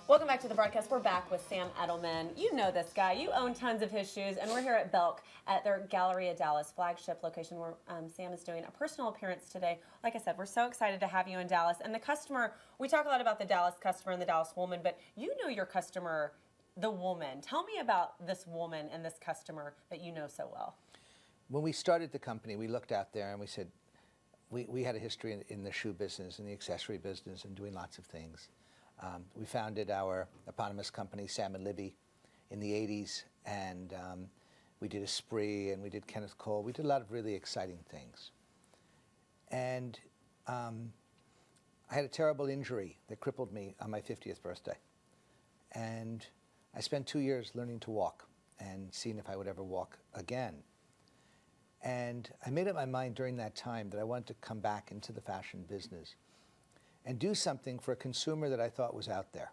Welcome back to the broadcast. We're back with Sam Edelman. You know this guy. You own tons of his shoes, and we're here at Belk at their Galleria Dallas flagship location where Sam is doing a personal appearance today. Like I said, we're so excited to have you in Dallas. And the customer, we talk a lot about the Dallas customer and the Dallas woman, but you know your customer, the woman. Tell me about this woman and this customer that you know so well. When we started the company, we looked out there and we said, we had a history in the shoe business and the accessory business and doing lots of things. We founded our eponymous company, Sam and Libby, in the 80s, and we did Esprit and we did Kenneth Cole. We did a lot of really exciting things. And I had a terrible injury that crippled me on my 50th birthday. And I spent 2 years learning to walk and seeing if I would ever walk again. And I made up my mind during that time that I wanted to come back into the fashion business and do something for a consumer that I thought was out there.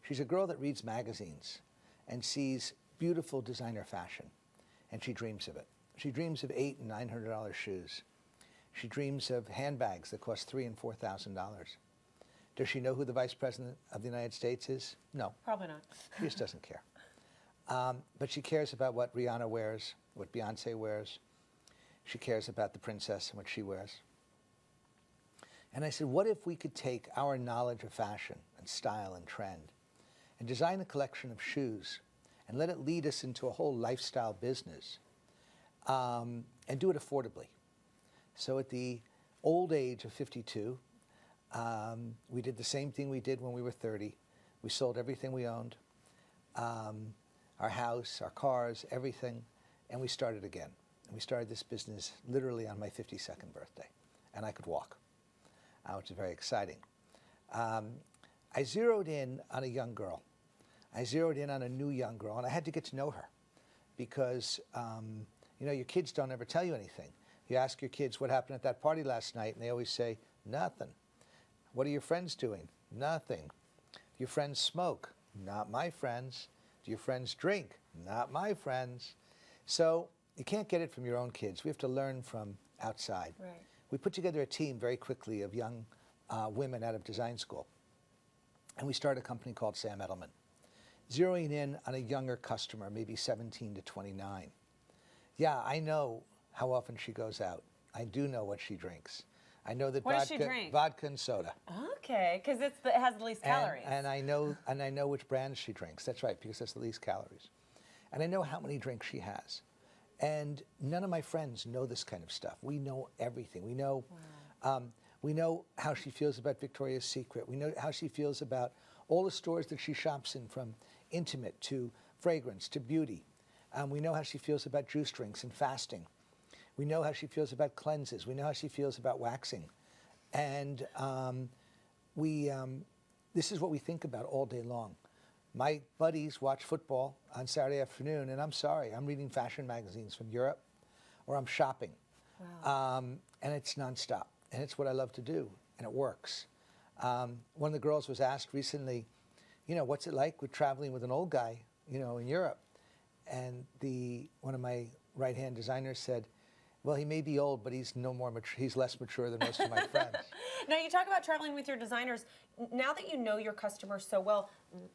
She's a girl that reads magazines and sees beautiful designer fashion, and she dreams of it. She dreams of $800 and $900 shoes. She dreams of handbags that cost $3,000 and $4,000. Does she know who the Vice President of the United States is? No. Probably not. She just doesn't care. But she cares about what Rihanna wears, what Beyonce wears. She cares about the princess and what she wears. And I said, what if we could take our knowledge of fashion and style and trend and design a collection of shoes and let it lead us into a whole lifestyle business and do it affordably. So at the old age of 52, we did the same thing we did when we were 30. We sold everything we owned, our house, our cars, everything, and we started again. And we started this business literally on my 52nd birthday, and I could walk. Which is very exciting. I zeroed in on a young girl. I zeroed in on a new young girl, and I had to get to know her because, you know, your kids don't ever tell you anything. You ask your kids what happened at that party last night, and they always say, nothing. What are your friends doing? Nothing. Do your friends smoke? Not my friends. Do your friends drink? Not my friends. So you can't get it from your own kids. We have to learn from outside. Right. We put together a team very quickly of young women out of design school. And we started a company called Sam Edelman, zeroing in on a younger customer, maybe 17 to 29. Yeah, I know how often she goes out. I do know what she drinks. I know that What does she drink? Vodka and soda. Okay, because it has the least calories. And I know which brands she drinks. That's right, because that's the least calories. And I know how many drinks she has. And none of my friends know this kind of stuff. We know everything. We know, we know how she feels about Victoria's Secret. We know how she feels about all the stores that she shops in, from intimate to fragrance to beauty. We know how she feels about juice drinks and fasting. We know how she feels about cleanses. We know how she feels about waxing. And this is what we think about all day long. My buddies watch football on Saturday afternoon, and I'm sorry, I'm reading fashion magazines from Europe, or I'm shopping. Wow. And it's nonstop, and it's what I love to do, and it works. One of the girls was asked recently, you know, what's it like with traveling with an old guy, you know, in Europe? And one of my right-hand designers said, well, he may be old, but he's he's less mature than most of my friends. Now, you talk about traveling with your designers. Now that you know your customer so well,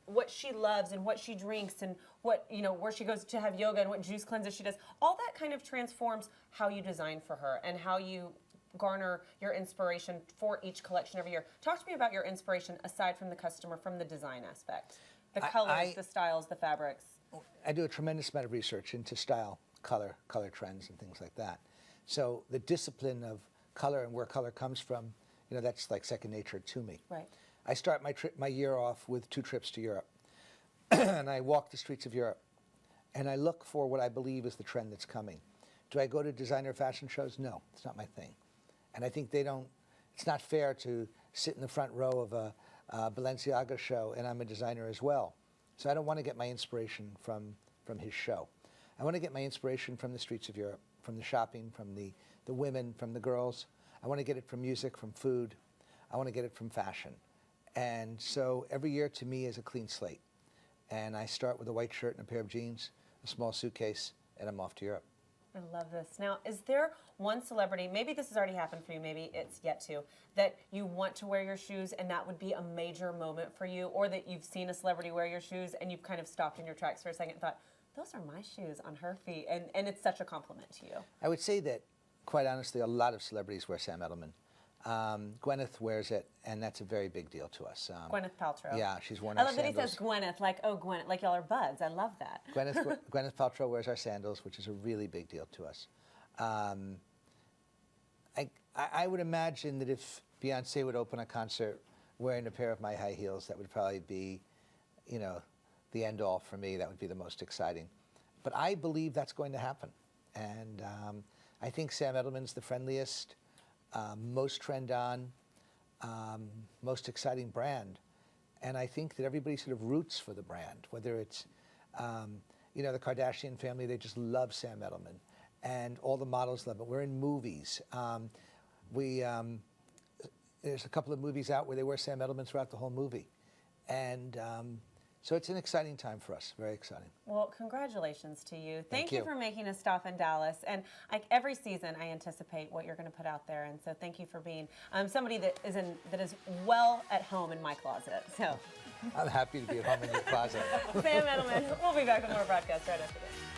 what she loves and what she drinks and what, you know, where she goes to have yoga and what juice cleanses she does, all that kind of transforms how you design for her and how you garner your inspiration for each collection every year. Talk to me about your inspiration aside from the customer, from the design aspect. The colors, the styles, the fabrics. I do a tremendous amount of research into style, color trends and things like that. So the discipline of color and where color comes from, you know, that's like second nature to me. Right. I start my year off with 2 trips to Europe. And I walk the streets of Europe. And I look for what I believe is the trend that's coming. Do I go to designer fashion shows? No, it's not my thing. And I think it's not fair to sit in the front row of a Balenciaga show, and I'm a designer as well. So I don't want to get my inspiration from his show. I want to get my inspiration from the streets of Europe, from the shopping, from the women, from the girls. I want to get it from music, from food. I want to get it from fashion. And so every year to me is a clean slate. And I start with a white shirt and a pair of jeans, a small suitcase, and I'm off to Europe. I love this. Now, is there one celebrity, maybe this has already happened for you, maybe it's yet to, that you want to wear your shoes and that would be a major moment for you, or that you've seen a celebrity wear your shoes and you've kind of stopped in your tracks for a second and thought, those are my shoes on her feet, and it's such a compliment to you? I would say that, quite honestly, a lot of celebrities wear Sam Edelman. Gwyneth wears it, and that's a very big deal to us. Gwyneth Paltrow. Yeah, she's worn I our love that he sandals. says Gwyneth, like, oh, Gwyneth, like y'all are buds. I love that. Gwyneth Paltrow wears our sandals, which is a really big deal to us. I would imagine that if Beyonce would open a concert wearing a pair of my high heels, that would probably be, you know, the end all for me. That would be the most exciting. But I believe that's going to happen. And I think Sam Edelman's the friendliest, most trend on, most exciting brand. And I think that everybody sort of roots for the brand, whether it's, you know, the Kardashian family, they just love Sam Edelman. And all the models love it. We're in movies. There's a couple of movies out where they wear Sam Edelman throughout the whole movie. And so it's an exciting time for us, very exciting. Well, congratulations to you. Thank you you for making a stop in Dallas. And every season I anticipate what you're going to put out there. And so thank you for being somebody that is well at home in my closet. So I'm happy to be at home in your closet. Sam Edelman, we'll be back with more broadcast right after this.